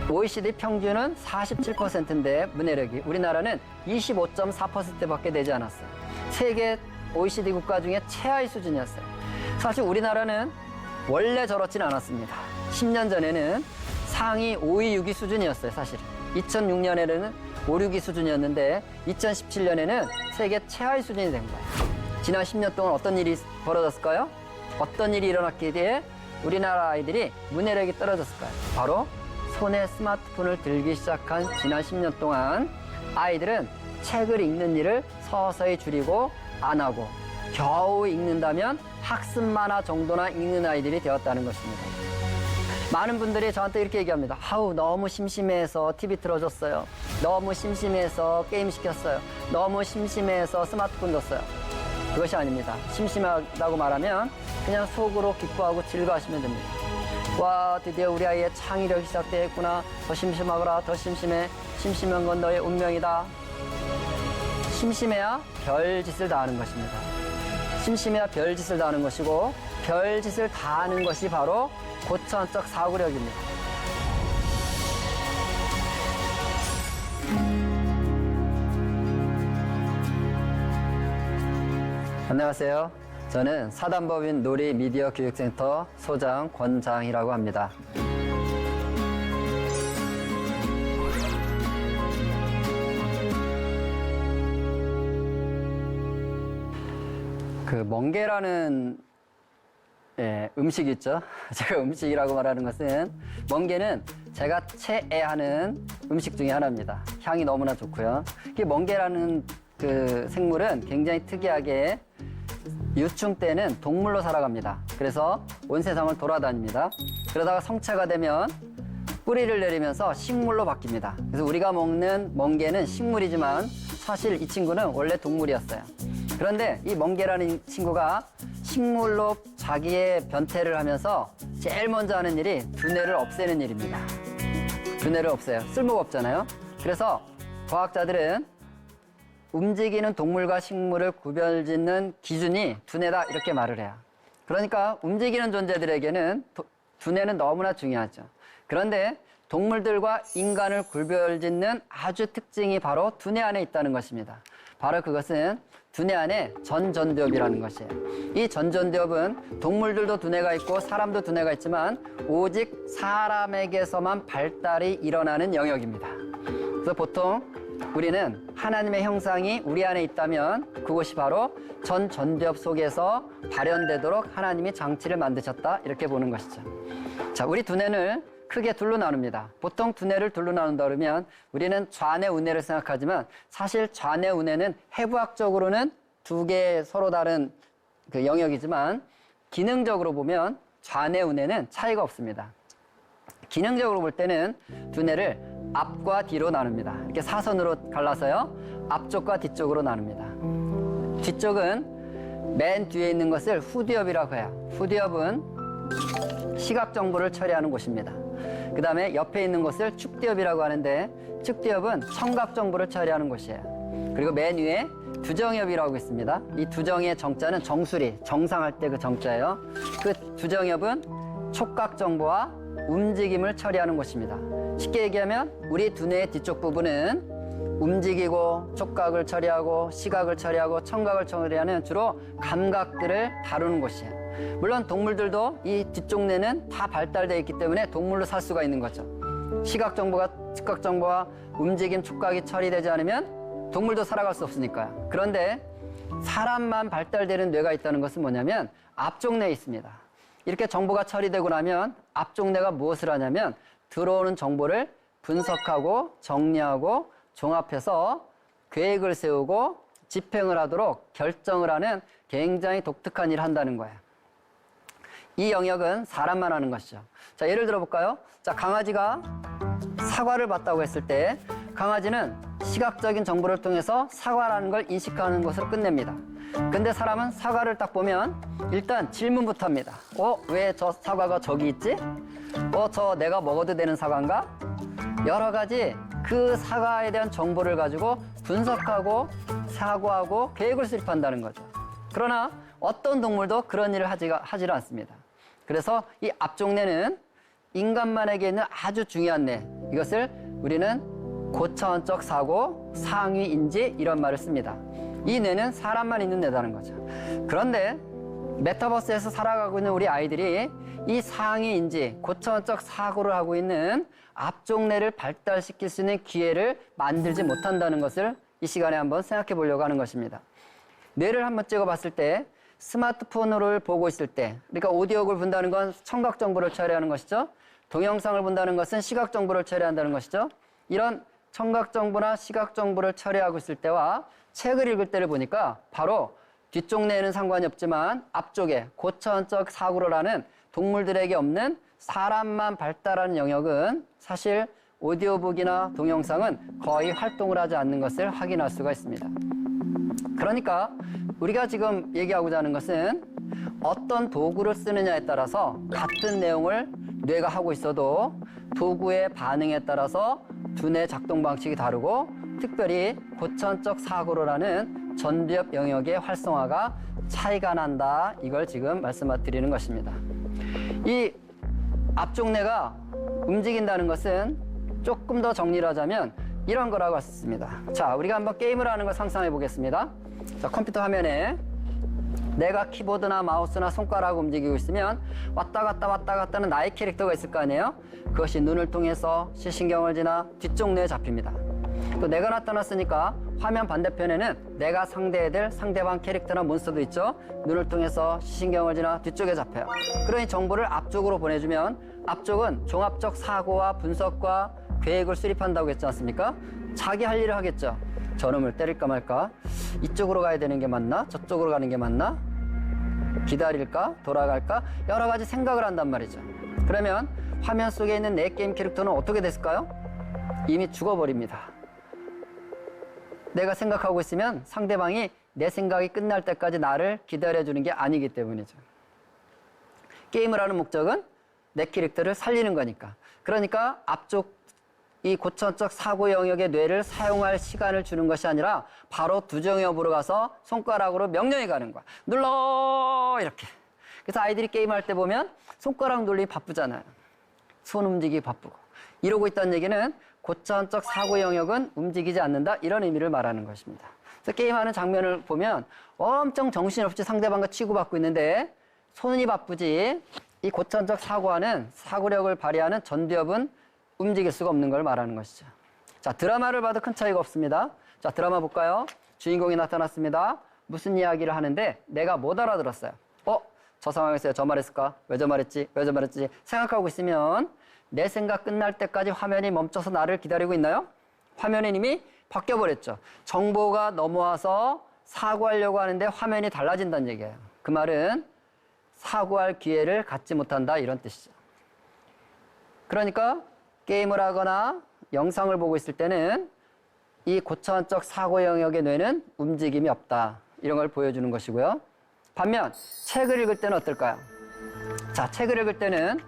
OECD 평균은 47%인데 문해력이 우리나라는 25.4%밖에 되지 않았어요. 세계 OECD 국가 중에 최하위 수준이었어요. 사실 우리나라는 원래 저렇지는 않았습니다. 10년 전에는 상위 5위, 6위 수준이었어요, 사실은. 2006년에는 5, 6위 수준이었는데 2017년에는 세계 최하위 수준이 된 거예요. 지난 10년 동안 어떤 일이 벌어졌을까요? 어떤 일이 일어났기에 우리나라 아이들이 문해력이 떨어졌을까요? 바로 손에 스마트폰을 들기 시작한 지난 10년 동안 아이들은 책을 읽는 일을 서서히 줄이고 안 하고 겨우 읽는다면 학습 만화 정도나 읽는 아이들이 되었다는 것입니다. 많은 분들이 저한테 이렇게 얘기합니다. 아우, 너무 심심해서 TV 틀어줬어요. 너무 심심해서 게임 시켰어요. 너무 심심해서 스마트폰 줬어요. 그것이 아닙니다. 심심하다고 말하면 그냥 속으로 기뻐하고 즐거워하시면 됩니다. 와, 드디어 우리 아이의 창의력이 시작되었구나. 더 심심하거라. 더 심심해. 심심한 건 너의 운명이다. 심심해야 별짓을 다 하는 것입니다. 심심해야 별짓을 다 하는 것이고 별짓을 다 하는 것이 바로 고천적 사고력입니다. 안녕하세요. 저는 사단법인 놀이 미디어 교육센터 소장 권장희라고 합니다. 그 멍게라는 음식이 있죠. 제가 음식이라고 말하는 것은 멍게는 제가 최애하는 음식 중에 하나입니다. 향이 너무나 좋고요. 이 멍게라는 그 생물은 굉장히 특이하게 유충 때는 동물로 살아갑니다. 그래서 온 세상을 돌아다닙니다. 그러다가 성체가 되면 뿌리를 내리면서 식물로 바뀝니다. 그래서 우리가 먹는 멍게는 식물이지만 사실 이 친구는 원래 동물이었어요. 그런데 이 멍게라는 친구가 식물로 자기의 변태를 하면서 제일 먼저 하는 일이 두뇌를 없애는 일입니다. 두뇌를 없애요. 쓸모가 없잖아요. 그래서 과학자들은 움직이는 동물과 식물을 구별짓는 기준이 두뇌다 이렇게 말을 해요. 그러니까 움직이는 존재들에게는 두뇌는 너무나 중요하죠. 그런데 동물들과 인간을 구별짓는 아주 특징이 바로 두뇌 안에 있다는 것입니다. 바로 그것은 두뇌 안에 전전두엽이라는 것이에요. 이 전전두엽은 동물들도 두뇌가 있고 사람도 두뇌가 있지만 오직 사람에게서만 발달이 일어나는 영역입니다. 그래서 보통 우리는 하나님의 형상이 우리 안에 있다면 그것이 바로 전전두엽 속에서 발현되도록 하나님이 장치를 만드셨다 이렇게 보는 것이죠. 자, 우리 두뇌는 크게 둘로 나눕니다. 보통 두뇌를 둘로 나눈다 그러면 우리는 좌뇌, 우뇌를 생각하지만 사실 좌뇌, 우뇌는 해부학적으로는 두 개의 서로 다른 그 영역이지만 기능적으로 보면 좌뇌, 우뇌는 차이가 없습니다. 기능적으로 볼 때는 두뇌를 앞과 뒤로 나눕니다. 이렇게 사선으로 갈라서요. 앞쪽과 뒤쪽으로 나눕니다. 뒤쪽은 맨 뒤에 있는 것을 후두엽이라고 해요. 후두엽은 시각 정보를 처리하는 곳입니다. 그 다음에 옆에 있는 것을 축두엽이라고 하는데 축두엽은 청각 정보를 처리하는 곳이에요. 그리고 맨 위에 두정엽이라고 있습니다. 이 두정의 정자는 정수리, 정상할 때 그 정자예요. 그 두정엽은 촉각 정보와 움직임을 처리하는 곳입니다. 쉽게 얘기하면 우리 두뇌의 뒤쪽 부분은 움직이고 촉각을 처리하고 시각을 처리하고 청각을 처리하는 주로 감각들을 다루는 곳이에요. 물론 동물들도 이 뒤쪽 뇌는 다 발달되어 있기 때문에 동물로 살 수가 있는 거죠. 시각 정보가 즉각 정보와 움직임, 촉각이 처리되지 않으면 동물도 살아갈 수 없으니까요. 그런데 사람만 발달되는 뇌가 있다는 것은 뭐냐면 앞쪽 뇌에 있습니다. 이렇게 정보가 처리되고 나면 앞쪽 뇌가 무엇을 하냐면 들어오는 정보를 분석하고 정리하고 종합해서 계획을 세우고 집행을 하도록 결정을 하는 굉장히 독특한 일을 한다는 거예요. 이 영역은 사람만 하는 것이죠. 자, 예를 들어 볼까요? 자, 강아지가 사과를 봤다고 했을 때 강아지는 시각적인 정보를 통해서 사과라는 걸 인식하는 것으로 끝냅니다. 근데 사람은 사과를 딱 보면 일단 질문부터 합니다. 왜 저 사과가 저기 있지? 저 내가 먹어도 되는 사과인가? 여러 가지 그 사과에 대한 정보를 가지고 분석하고 사고하고 계획을 수립한다는 거죠. 그러나 어떤 동물도 그런 일을 하지를 않습니다. 그래서 이 앞쪽 뇌는 인간만에게 있는 아주 중요한 뇌, 이것을 우리는 고차원적 사고, 상위 인지 이런 말을 씁니다. 이 뇌는 사람만 있는 뇌라는 거죠. 그런데 메타버스에서 살아가고 있는 우리 아이들이 이 상위 인지, 고차원적 사고를 하고 있는 앞쪽 뇌를 발달시킬 수 있는 기회를 만들지 못한다는 것을 이 시간에 한번 생각해 보려고 하는 것입니다. 뇌를 한번 찍어 봤을 때 스마트폰을 보고 있을 때, 그러니까 오디오를 본다는 건 청각 정보를 처리하는 것이죠. 동영상을 본다는 것은 시각 정보를 처리한다는 것이죠. 이런 청각 정보나 시각 정보를 처리하고 있을 때와 책을 읽을 때를 보니까 바로 뒤쪽 뇌에는 상관이 없지만 앞쪽에 고차원적 사고를 하는 동물들에게 없는 사람만 발달하는 영역은 사실 오디오북이나 동영상은 거의 활동을 하지 않는 것을 확인할 수가 있습니다. 그러니까 우리가 지금 얘기하고자 하는 것은 어떤 도구를 쓰느냐에 따라서 같은 내용을 뇌가 하고 있어도 도구의 반응에 따라서 두뇌 작동 방식이 다르고 특별히 고차원적 사고를 하는 전두엽 영역의 활성화가 차이가 난다. 이걸 지금 말씀드리는 것입니다. 이 앞쪽 뇌가 움직인다는 것은 조금 더 정리를 하자면 이런 거라고 할 수 있습니다. 자, 우리가 한번 게임을 하는 걸 상상해 보겠습니다. 자, 컴퓨터 화면에 내가 키보드나 마우스나 손가락을 움직이고 있으면 왔다 갔다 하는 나의 캐릭터가 있을 거 아니에요? 그것이 눈을 통해서 시신경을 지나 뒤쪽 뇌에 잡힙니다. 또 내가 나타났으니까 화면 반대편에는 내가 상대해야 될 상대방 캐릭터나 몬스터도 있죠. 눈을 통해서 시신경을 지나 뒤쪽에 잡혀요. 그러니 정보를 앞쪽으로 보내주면 앞쪽은 종합적 사고와 분석과 계획을 수립한다고 했지 않습니까? 자기 할 일을 하겠죠. 저놈을 때릴까 말까? 이쪽으로 가야 되는 게 맞나? 저쪽으로 가는 게 맞나? 기다릴까? 돌아갈까? 여러 가지 생각을 한단 말이죠. 그러면 화면 속에 있는 내 게임 캐릭터는 어떻게 됐을까요? 이미 죽어버립니다. 내가 생각하고 있으면 상대방이 내 생각이 끝날 때까지 나를 기다려주는 게 아니기 때문이죠. 게임을 하는 목적은 내 캐릭터를 살리는 거니까. 그러니까 앞쪽 이 고차원적 사고 영역의 뇌를 사용할 시간을 주는 것이 아니라 바로 두정엽으로 가서 손가락으로 명령이 가는 거야. 눌러! 이렇게. 그래서 아이들이 게임할 때 보면 손가락 눌리기 바쁘잖아요. 손 움직이기 바쁘고. 이러고 있다는 얘기는 고차원적 사고 영역은 움직이지 않는다. 이런 의미를 말하는 것입니다. 그래서 게임하는 장면을 보면 엄청 정신없이 상대방과 치고받고 있는데 손이 바쁘지 이 고차원적 사고하는 사고력을 발휘하는 전두엽은 움직일 수가 없는 걸 말하는 것이죠. 자, 드라마를 봐도 큰 차이가 없습니다. 자, 드라마 볼까요? 주인공이 나타났습니다. 무슨 이야기를 하는데 내가 못 알아들었어요. 저 상황에서 저 말했을까? 왜 저 말했지? 왜 저 말했지? 생각하고 있으면 내 생각 끝날 때까지 화면이 멈춰서 나를 기다리고 있나요? 화면은 이미 바뀌어버렸죠. 정보가 넘어와서 사고하려고 하는데 화면이 달라진다는 얘기예요. 그 말은 사고할 기회를 갖지 못한다 이런 뜻이죠. 그러니까 게임을 하거나 영상을 보고 있을 때는 이 고차원적 사고 영역의 뇌는 움직임이 없다. 이런 걸 보여주는 것이고요. 반면 책을 읽을 때는 어떨까요? 자, 책을 읽을 때는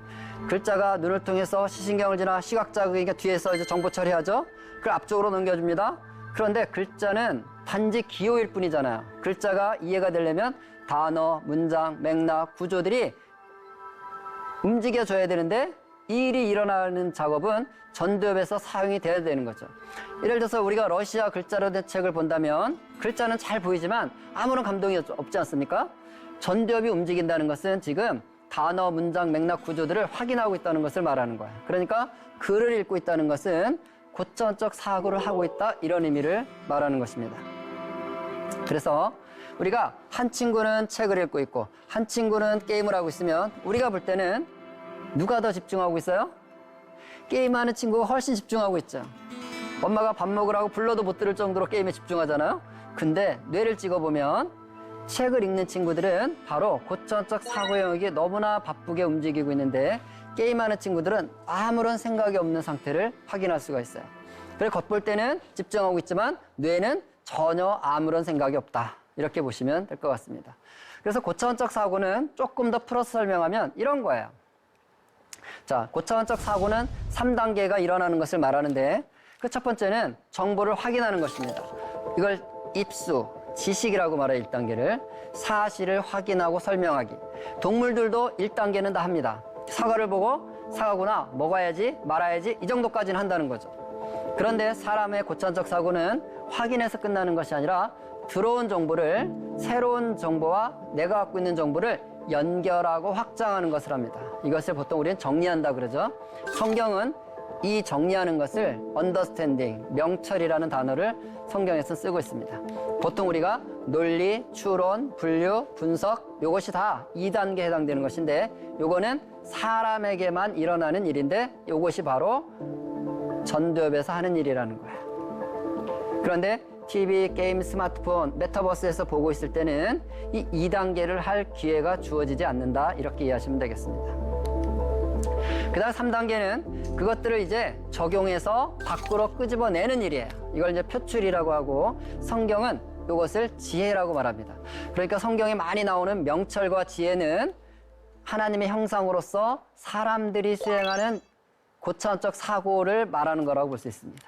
글자가 눈을 통해서 시신경을 지나 시각 자극이니까 뒤에서 이제 정보 처리하죠. 그걸 앞쪽으로 넘겨줍니다. 그런데 글자는 단지 기호일 뿐이잖아요. 글자가 이해가 되려면 단어, 문장, 맥락, 구조들이 움직여줘야 되는데 이 일이 일어나는 작업은 전두엽에서 사용이 돼야 되는 거죠. 예를 들어서 우리가 러시아 글자로 된 책을 본다면 글자는 잘 보이지만 아무런 감동이 없지 않습니까? 전두엽이 움직인다는 것은 지금 단어, 문장, 맥락, 구조들을 확인하고 있다는 것을 말하는 거예요. 그러니까 글을 읽고 있다는 것은 고차원적 사고를 하고 있다 이런 의미를 말하는 것입니다. 그래서 우리가 한 친구는 책을 읽고 있고 한 친구는 게임을 하고 있으면 우리가 볼 때는 누가 더 집중하고 있어요? 게임하는 친구가 훨씬 집중하고 있죠. 엄마가 밥 먹으라고 불러도 못 들을 정도로 게임에 집중하잖아요. 근데 뇌를 찍어보면 책을 읽는 친구들은 바로 고차원적 사고 영역이 너무나 바쁘게 움직이고 있는데 게임하는 친구들은 아무런 생각이 없는 상태를 확인할 수가 있어요. 그래서 겉볼 때는 집중하고 있지만 뇌는 전혀 아무런 생각이 없다. 이렇게 보시면 될 것 같습니다. 그래서 고차원적 사고는 조금 더 풀어서 설명하면 이런 거예요. 자, 고차원적 사고는 3단계가 일어나는 것을 말하는데 그 첫 번째는 정보를 확인하는 것입니다. 이걸 입수, 지식이라고 말해요. 1단계를. 사실을 확인하고 설명하기. 동물들도 1단계는 다 합니다. 사과를 보고 사과구나, 먹어야지, 말아야지 이 정도까지는 한다는 거죠. 그런데 사람의 고차원적 사고는 확인해서 끝나는 것이 아니라 들어온 정보를 새로운 정보와 내가 갖고 있는 정보를 연결하고 확장하는 것을 합니다. 이것을 보통 우리는 정리한다 그러죠. 성경은 이 정리하는 것을 understanding, 명철이라는 단어를 성경에서 쓰고 있습니다. 보통 우리가 논리, 추론, 분류, 분석 이것이 다 2단계에 해당되는 것인데 요거는 사람에게만 일어나는 일인데 이것이 바로 전도협에서 하는 일이라는 거예요. 그런데 TV, 게임, 스마트폰, 메타버스에서 보고 있을 때는 이 2단계를 할 기회가 주어지지 않는다 이렇게 이해하시면 되겠습니다. 그 다음 3단계는 그것들을 이제 적용해서 밖으로 끄집어내는 일이에요. 이걸 이제 표출이라고 하고 성경은 이것을 지혜라고 말합니다. 그러니까 성경에 많이 나오는 명철과 지혜는 하나님의 형상으로서 사람들이 수행하는 고차원적 사고를 말하는 거라고 볼 수 있습니다.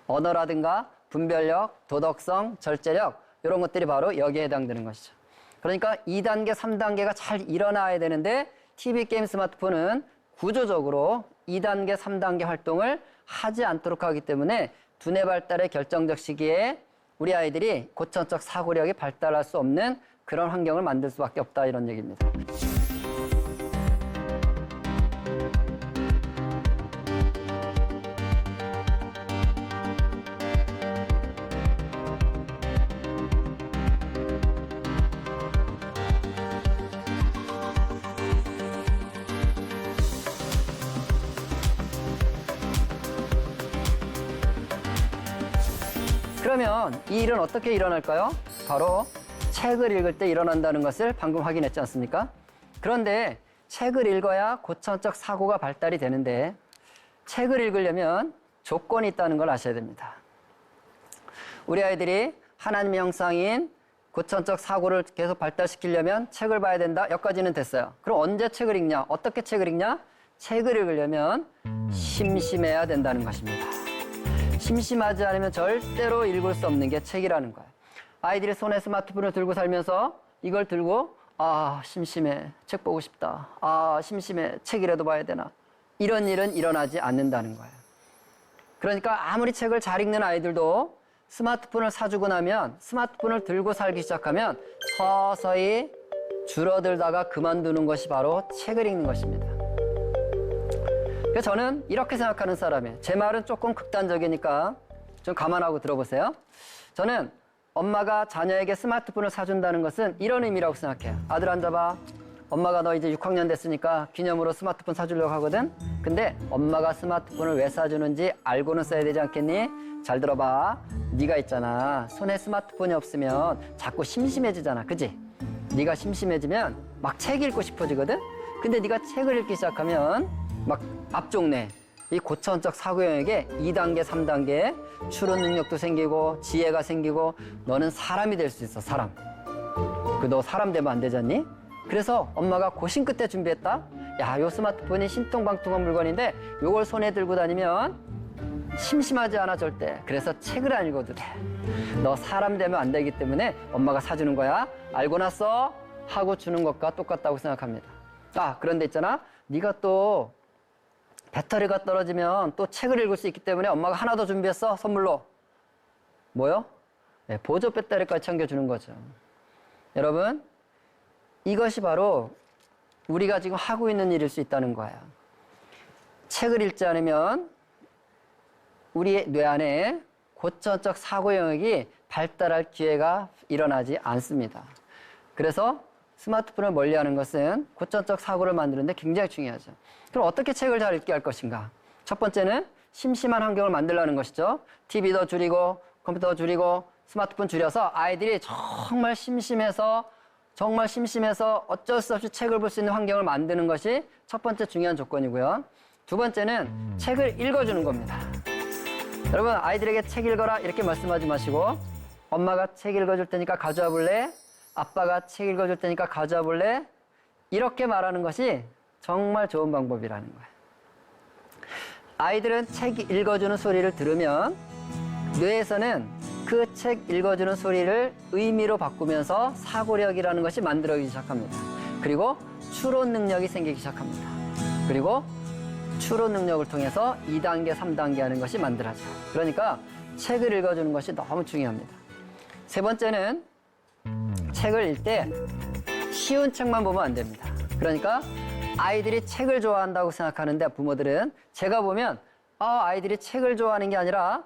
언어라든가 분별력, 도덕성, 절제력 이런 것들이 바로 여기에 해당되는 것이죠. 그러니까 2단계, 3단계가 잘 일어나야 되는데 TV, 게임, 스마트폰은 구조적으로 2단계, 3단계 활동을 하지 않도록 하기 때문에 두뇌 발달의 결정적 시기에 우리 아이들이 고차원적 사고력이 발달할 수 없는 그런 환경을 만들 수밖에 없다 이런 얘기입니다. 그러면 이 일은 어떻게 일어날까요? 바로 책을 읽을 때 일어난다는 것을 방금 확인했지 않습니까? 그런데 책을 읽어야 고차원적 사고가 발달이 되는데 책을 읽으려면 조건이 있다는 걸 아셔야 됩니다. 우리 아이들이 하나님의 형상인 고차원적 사고를 계속 발달시키려면 책을 봐야 된다. 여기까지는 됐어요. 그럼 언제 책을 읽냐? 어떻게 책을 읽냐? 책을 읽으려면 심심해야 된다는 것입니다. 심심하지 않으면 절대로 읽을 수 없는 게 책이라는 거예요. 아이들이 손에 스마트폰을 들고 살면서 이걸 들고 심심해, 책 보고 싶다. 심심해, 책이라도 봐야 되나. 이런 일은 일어나지 않는다는 거예요. 그러니까 아무리 책을 잘 읽는 아이들도 스마트폰을 사주고 나면 스마트폰을 들고 살기 시작하면 서서히 줄어들다가 그만두는 것이 바로 책을 읽는 것입니다. 그래서 저는 이렇게 생각하는 사람이에요. 제 말은 조금 극단적이니까 좀 감안하고 들어보세요. 저는 엄마가 자녀에게 스마트폰을 사준다는 것은 이런 의미라고 생각해요. 아들 앉아봐. 엄마가 너 이제 6학년 됐으니까 기념으로 스마트폰 사주려고 하거든. 근데 엄마가 스마트폰을 왜 사주는지 알고는 써야 되지 않겠니? 잘 들어봐. 네가 있잖아. 손에 스마트폰이 없으면 자꾸 심심해지잖아. 그지? 네가 심심해지면 막 책 읽고 싶어지거든. 근데 네가 책을 읽기 시작하면 막 앞쪽내 이 고차원적 사고 영역에 2단계, 3단계 추론 능력도 생기고 지혜가 생기고 너는 사람이 될 수 있어. 사람. 너 사람 되면 안 되지 않니? 그래서 엄마가 고심 끝에 준비했다. 야, 요 스마트폰이 신통방통한 물건인데 요걸 손에 들고 다니면 심심하지 않아 절대. 그래서 책을 안 읽어도 돼. 너 사람 되면 안 되기 때문에 엄마가 사주는 거야. 알고 났어? 하고 주는 것과 똑같다고 생각합니다. 그런데 있잖아. 네가 또 배터리가 떨어지면 또 책을 읽을 수 있기 때문에 엄마가 하나 더 준비했어. 선물로. 뭐요? 네, 보조 배터리까지 챙겨주는 거죠. 여러분, 이것이 바로 우리가 지금 하고 있는 일일 수 있다는 거예요. 책을 읽지 않으면 우리의 뇌 안에 고차원적 사고 영역이 발달할 기회가 일어나지 않습니다. 그래서 스마트폰을 멀리하는 것은 고차원적 사고를 만드는데 굉장히 중요하죠. 그럼 어떻게 책을 잘 읽게 할 것인가? 첫 번째는 심심한 환경을 만들라는 것이죠. TV도 줄이고 컴퓨터 줄이고 스마트폰 줄여서 아이들이 정말 심심해서 어쩔 수 없이 책을 볼 수 있는 환경을 만드는 것이 첫 번째 중요한 조건이고요. 두 번째는 책을 읽어주는 겁니다. 여러분, 아이들에게 책 읽어라 이렇게 말씀하지 마시고 엄마가 책 읽어줄 테니까 가져와 볼래? 아빠가 책 읽어줄 테니까 가져와 볼래? 이렇게 말하는 것이 정말 좋은 방법이라는 거예요. 아이들은 책 읽어주는 소리를 들으면 뇌에서는 그 책 읽어주는 소리를 의미로 바꾸면서 사고력이라는 것이 만들어지기 시작합니다. 그리고 추론 능력이 생기기 시작합니다. 그리고 추론 능력을 통해서 2단계, 3단계 하는 것이 만들어져요. 그러니까 책을 읽어주는 것이 너무 중요합니다. 세 번째는 책을 읽을 때 쉬운 책만 보면 안 됩니다. 그러니까 아이들이 책을 좋아한다고 생각하는데 부모들은 제가 보면 아이들이 책을 좋아하는 게 아니라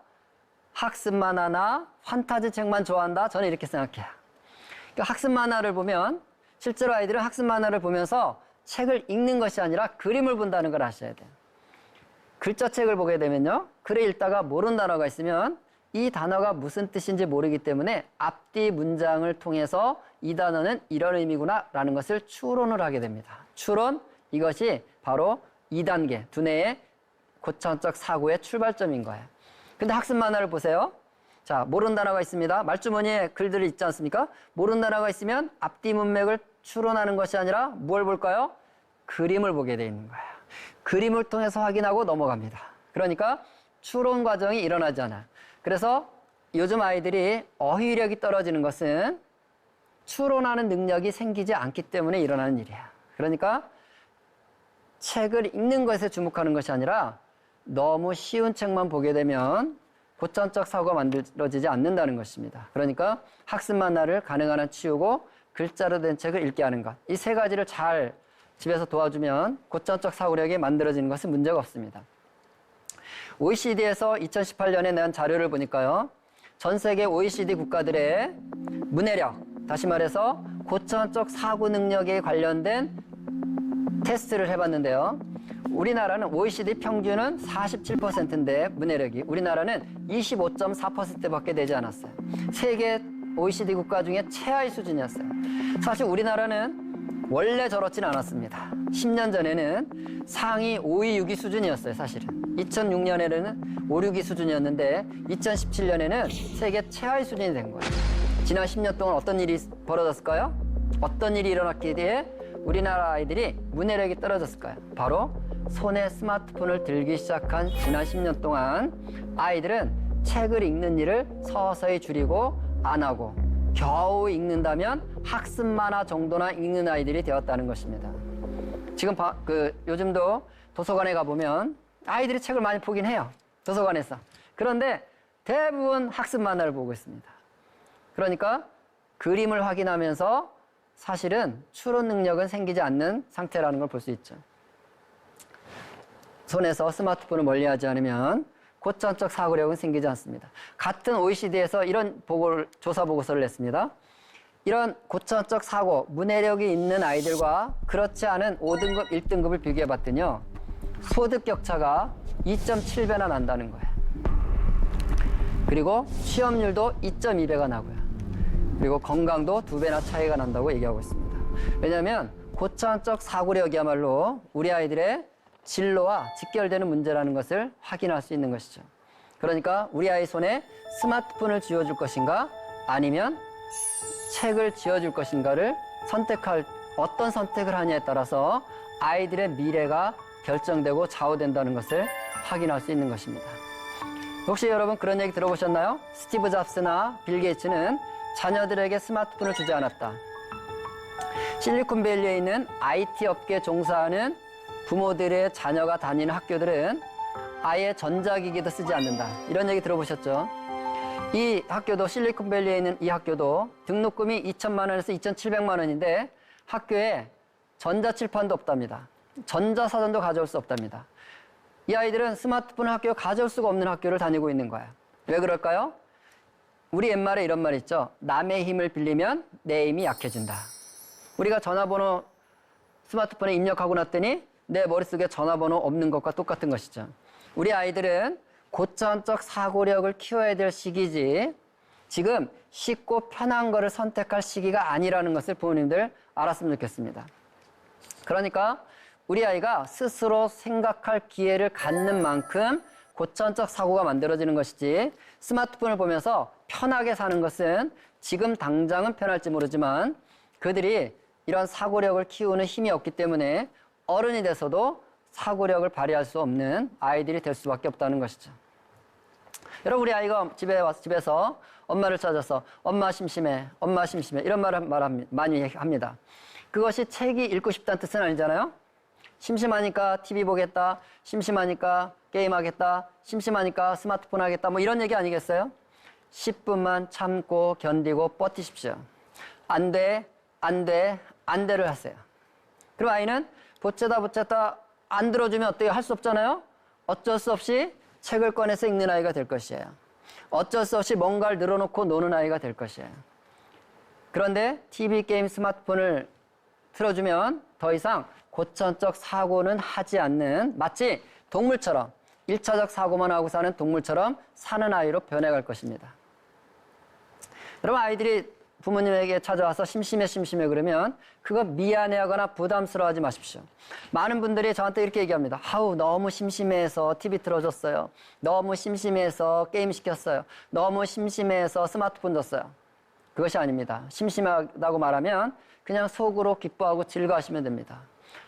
학습 만화나 판타지 책만 좋아한다. 저는 이렇게 생각해요. 그러니까 학습 만화를 보면 실제로 아이들은 학습 만화를 보면서 책을 읽는 것이 아니라 그림을 본다는 걸 아셔야 돼요. 글자책을 보게 되면요. 글을 읽다가 모르는 단어가 있으면 이 단어가 무슨 뜻인지 모르기 때문에 앞뒤 문장을 통해서 이 단어는 이런 의미구나 라는 것을 추론을 하게 됩니다. 추론, 이것이 바로 2단계, 두뇌의 고차원적 사고의 출발점인 거예요. 근데 학습 만화를 보세요. 자, 모르는 단어가 있습니다. 말주머니에 글들이 있지 않습니까? 모르는 단어가 있으면 앞뒤 문맥을 추론하는 것이 아니라 뭘 볼까요? 그림을 보게 돼 있는 거예요. 그림을 통해서 확인하고 넘어갑니다. 그러니까 추론 과정이 일어나지 않아요. 그래서 요즘 아이들이 어휘력이 떨어지는 것은 추론하는 능력이 생기지 않기 때문에 일어나는 일이에요. 그러니까 책을 읽는 것에 주목하는 것이 아니라 너무 쉬운 책만 보게 되면 고차원적 사고가 만들어지지 않는다는 것입니다. 그러니까 학습 만화를 가능한 한 치우고 글자로 된 책을 읽게 하는 것. 이 세 가지를 잘 집에서 도와주면 고차원적 사고력이 만들어지는 것은 문제가 없습니다. OECD에서 2018년에 낸 자료를 보니까요. 전 세계 OECD 국가들의 문해력, 다시 말해서 고차원적 사고 능력에 관련된 테스트를 해봤는데요. 우리나라는 OECD 평균은 47%인데 문해력이 우리나라는 25.4%밖에 되지 않았어요. 세계 OECD 국가 중에 최하위 수준이었어요. 사실 우리나라는 원래 저렇진 않았습니다. 10년 전에는 상위 5위, 6위 수준이었어요, 사실은. 2006년에는 5, 6위 수준이었는데 2017년에는 세계 최하위 수준이 된 거예요. 지난 10년 동안 어떤 일이 벌어졌을까요? 어떤 일이 일어났기에 우리나라 아이들이 문해력이 떨어졌을까요? 바로 손에 스마트폰을 들기 시작한 지난 10년 동안 아이들은 책을 읽는 일을 서서히 줄이고 안 하고 겨우 읽는다면 학습 만화 정도나 읽는 아이들이 되었다는 것입니다. 지금 요즘도 도서관에 가보면 아이들이 책을 많이 보긴 해요. 도서관에서. 그런데 대부분 학습 만화를 보고 있습니다. 그러니까 그림을 확인하면서 사실은 추론 능력은 생기지 않는 상태라는 걸 볼 수 있죠. 손에서 스마트폰을 멀리하지 않으면 고차원적 사고력은 생기지 않습니다. 같은 OECD에서 이런 조사 보고서를 냈습니다. 이런 고차원적 사고, 문해력이 있는 아이들과 그렇지 않은 5등급, 1등급을 비교해 봤더니요. 소득 격차가 2.7배나 난다는 거예요. 그리고 취업률도 2.2배가 나고요. 그리고 건강도 2배나 차이가 난다고 얘기하고 있습니다. 왜냐하면 고차원적 사고력이야말로 우리 아이들의 진로와 직결되는 문제라는 것을 확인할 수 있는 것이죠. 그러니까 우리 아이 손에 스마트폰을 쥐어줄 것인가 아니면 책을 쥐어줄 것인가를 어떤 선택을 하냐에 따라서 아이들의 미래가 결정되고 좌우된다는 것을 확인할 수 있는 것입니다. 혹시 여러분 그런 얘기 들어보셨나요? 스티브 잡스나 빌 게이츠는 자녀들에게 스마트폰을 주지 않았다. 실리콘밸리에 있는 IT 업계에 종사하는 부모들의 자녀가 다니는 학교들은 아예 전자기기도 쓰지 않는다. 이런 얘기 들어보셨죠? 이 학교도 실리콘밸리에 있는 이 학교도 등록금이 2천만 원에서 2,700만 원인데 학교에 전자칠판도 없답니다. 전자사전도 가져올 수 없답니다. 이 아이들은 스마트폰을 학교에 가져올 수가 없는 학교를 다니고 있는 거예요. 왜 그럴까요? 우리 옛말에 이런 말 있죠. 남의 힘을 빌리면 내 힘이 약해진다. 우리가 전화번호 스마트폰에 입력하고 났더니 내 머릿속에 전화번호 없는 것과 똑같은 것이죠. 우리 아이들은 고차원적 사고력을 키워야 될 시기지 지금 쉽고 편한 거를 선택할 시기가 아니라는 것을 부모님들 알았으면 좋겠습니다. 그러니까 우리 아이가 스스로 생각할 기회를 갖는 만큼 고차원적 사고가 만들어지는 것이지 스마트폰을 보면서 편하게 사는 것은 지금 당장은 편할지 모르지만 그들이 이런 사고력을 키우는 힘이 없기 때문에 어른이 돼서도 사고력을 발휘할 수 없는 아이들이 될 수밖에 없다는 것이죠. 여러분 우리 아이가 집에서 엄마를 찾아서 엄마 심심해, 엄마 심심해 이런 말을 많이 합니다. 그것이 책이 읽고 싶다는 뜻은 아니잖아요. 심심하니까 TV 보겠다, 심심하니까 게임하겠다, 심심하니까 스마트폰 하겠다, 뭐 이런 얘기 아니겠어요? 10분만 참고 견디고 버티십시오. 안 돼, 안 돼, 안 돼를 하세요. 그럼 아이는 보채다 안 들어주면 어때요? 할 수 없잖아요? 어쩔 수 없이 책을 꺼내서 읽는 아이가 될 것이에요. 어쩔 수 없이 뭔가를 늘어놓고 노는 아이가 될 것이에요. 그런데 TV, 게임, 스마트폰을 틀어주면 더 이상 고천적 사고는 하지 않는, 마치 동물처럼 1차적 사고만 하고 사는 동물처럼 사는 아이로 변해갈 것입니다. 여러분, 아이들이 부모님에게 찾아와서 심심해 그러면 그거 미안해하거나 부담스러워하지 마십시오. 많은 분들이 저한테 이렇게 얘기합니다. 아우, 너무 심심해서 TV 틀어줬어요. 너무 심심해서 게임 시켰어요. 너무 심심해서 스마트폰 줬어요. 그것이 아닙니다. 심심하다고 말하면 그냥 속으로 기뻐하고 즐거워하시면 됩니다.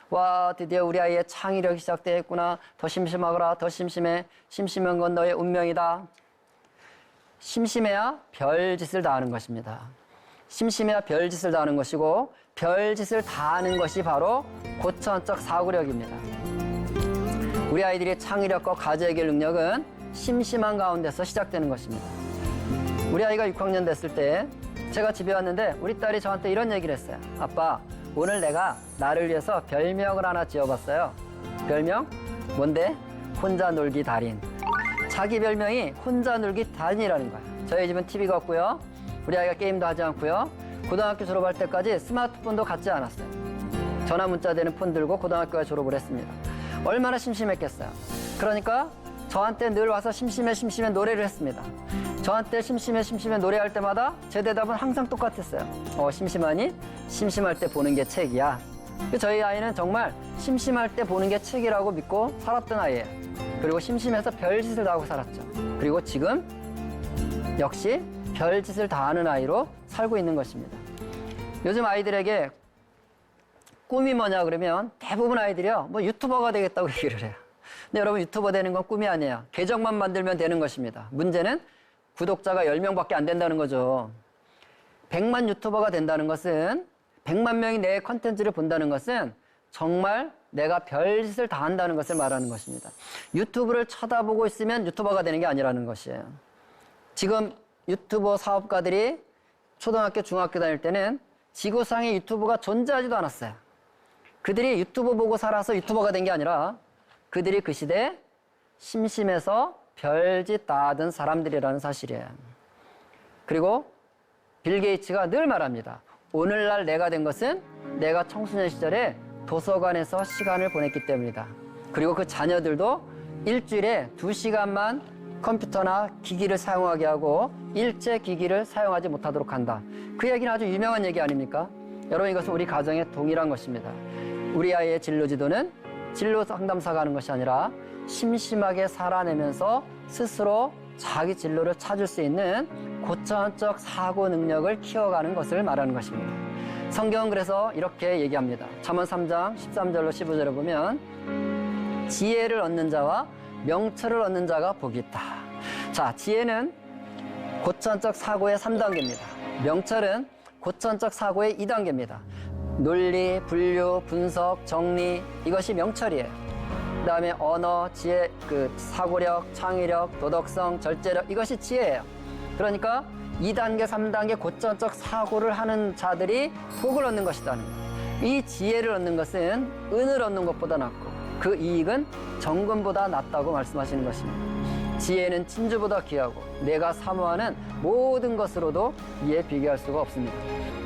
와, 드디어 우리 아이의 창의력이 시작되었구나. 더 심심하거라. 더 심심해. 심심한 건 너의 운명이다. 심심해야 별짓을 다 하는 것입니다. 심심해야 별짓을 다 하는 것이고, 별짓을 다 하는 것이 바로 고천적 사고력입니다. 우리 아이들의 창의력과 과제 해결 능력은 심심한 가운데서 시작되는 것입니다. 우리 아이가 6학년 됐을 때 제가 집에 왔는데 우리 딸이 저한테 이런 얘기를 했어요. 아빠, 오늘 내가 나를 위해서 별명을 하나 지어봤어요. 별명? 뭔데? 혼자 놀기 달인. 자기 별명이 혼자 놀기 달인이라는 거야. 저희 집은 TV가 없고요. 우리 아이가 게임도 하지 않고요. 고등학교 졸업할 때까지 스마트폰도 갖지 않았어요. 전화 문자 되는 폰 들고 고등학교에 졸업을 했습니다. 얼마나 심심했겠어요. 그러니까 저한테 늘 와서 심심해 노래를 했습니다. 저한테 심심해 노래할 때마다 제 대답은 항상 똑같았어요. 심심하니? 심심할 때 보는 게 책이야. 저희 아이는 정말 심심할 때 보는 게 책이라고 믿고 살았던 아이예요. 그리고 심심해서 별짓을 다 하고 살았죠. 그리고 지금 역시 별짓을 다 하는 아이로 살고 있는 것입니다. 요즘 아이들에게 꿈이 뭐냐 그러면 대부분 아이들이요, 뭐 유튜버가 되겠다고 얘기를 해요. 근데 여러분, 유튜버 되는 건 꿈이 아니에요. 계정만 만들면 되는 것입니다. 문제는 구독자가 10명밖에 안 된다는 거죠. 100만 유튜버가 된다는 것은, 100만 명이 내 컨텐츠를 본다는 것은 정말 내가 별짓을 다 한다는 것을 말하는 것입니다. 유튜브를 쳐다보고 있으면 유튜버가 되는 게 아니라는 것이에요. 지금 유튜버 사업가들이 초등학교, 중학교 다닐 때는 지구상에 유튜브가 존재하지도 않았어요. 그들이 유튜브 보고 살아서 유튜버가 된 게 아니라 그들이 그 시대에 심심해서 별짓 다 하던 사람들이라는 사실이에요. 그리고 빌 게이츠가 늘 말합니다. 오늘날 내가 된 것은 내가 청소년 시절에 도서관에서 시간을 보냈기 때문이다. 그리고 그 자녀들도 일주일에 2시간만 컴퓨터나 기기를 사용하게 하고 일제 기기를 사용하지 못하도록 한다. 그 얘기는 아주 유명한 얘기 아닙니까? 여러분, 이것은 우리 가정에 동일한 것입니다. 우리 아이의 진로 지도는 진로 상담사가 하는 것이 아니라 심심하게 살아내면서 스스로 자기 진로를 찾을 수 있는 고천적 사고 능력을 키워가는 것을 말하는 것입니다. 성경은 그래서 이렇게 얘기합니다. 잠언 3장 13절로 15절을 보면 지혜를 얻는 자와 명철을 얻는 자가 복이 있다. 자, 지혜는 고천적 사고의 3단계입니다. 명철은 고천적 사고의 2단계입니다. 논리, 분류, 분석, 정리, 이것이 명철이에요. 그 다음에 언어, 지혜, 사고력, 창의력, 도덕성, 절제력, 이것이 지혜예요. 그러니까 2단계, 3단계 고천적 사고를 하는 자들이 복을 얻는 것이라는 거예요. 이 지혜를 얻는 것은 은을 얻는 것보다 낫고 그 이익은 정금보다 낫다고 말씀하시는 것입니다. 지혜는 진주보다 귀하고 내가 사모하는 모든 것으로도 이에 비교할 수가 없습니다.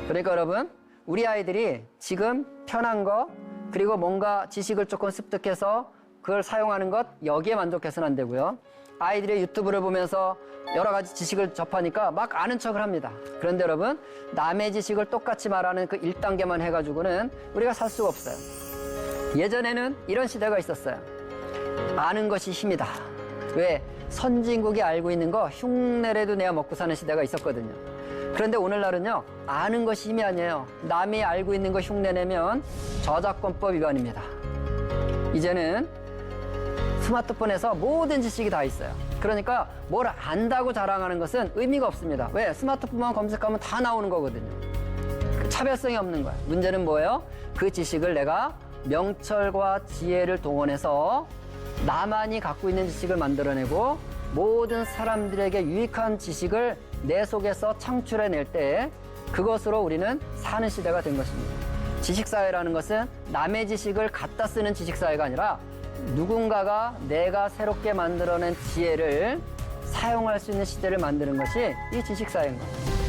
그러니까 여러분, 우리 아이들이 지금 편한 거, 그리고 뭔가 지식을 조금 습득해서 그걸 사용하는 것, 여기에 만족해서는 안 되고요. 아이들이 유튜브를 보면서 여러 가지 지식을 접하니까 막 아는 척을 합니다. 그런데 여러분, 남의 지식을 똑같이 말하는 그 1단계만 해가지고는 우리가 살 수가 없어요. 예전에는 이런 시대가 있었어요. 아는 것이 힘이다. 왜? 선진국이 알고 있는 거 흉내라도 내야 먹고 사는 시대가 있었거든요. 그런데 오늘날은요, 아는 것이 힘이 아니에요. 남이 알고 있는 거 흉내내면 저작권법 위반입니다. 이제는 스마트폰에서 모든 지식이 다 있어요. 그러니까 뭘 안다고 자랑하는 것은 의미가 없습니다. 왜? 스마트폰만 검색하면 다 나오는 거거든요. 차별성이 없는 거야. 문제는 뭐예요? 그 지식을 내가 명철과 지혜를 동원해서 나만이 갖고 있는 지식을 만들어내고 모든 사람들에게 유익한 지식을 내 속에서 창출해낼 때 그것으로 우리는 사는 시대가 된 것입니다. 지식사회라는 것은 남의 지식을 갖다 쓰는 지식사회가 아니라 누군가가 내가 새롭게 만들어낸 지혜를 사용할 수 있는 시대를 만드는 것이 이 지식사회인 겁니다.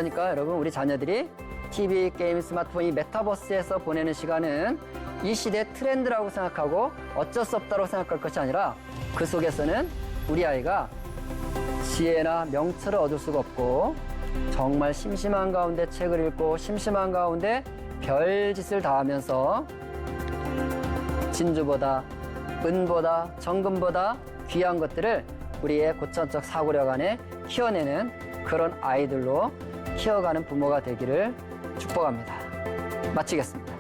그러니까 여러분 우리 자녀들이 TV, 게임, 스마트폰, 이 메타버스에서 보내는 시간은 이 시대의 트렌드라고 생각하고 어쩔 수 없다고 생각할 것이 아니라 그 속에서는 우리 아이가 지혜나 명철을 얻을 수가 없고 정말 심심한 가운데 책을 읽고 심심한 가운데 별짓을 다 하면서 진주보다 은보다 정금보다 귀한 것들을 우리의 고천적 사고력 안에 키워내는 그런 아이들로 키워가는 부모가 되기를 축복합니다. 마치겠습니다.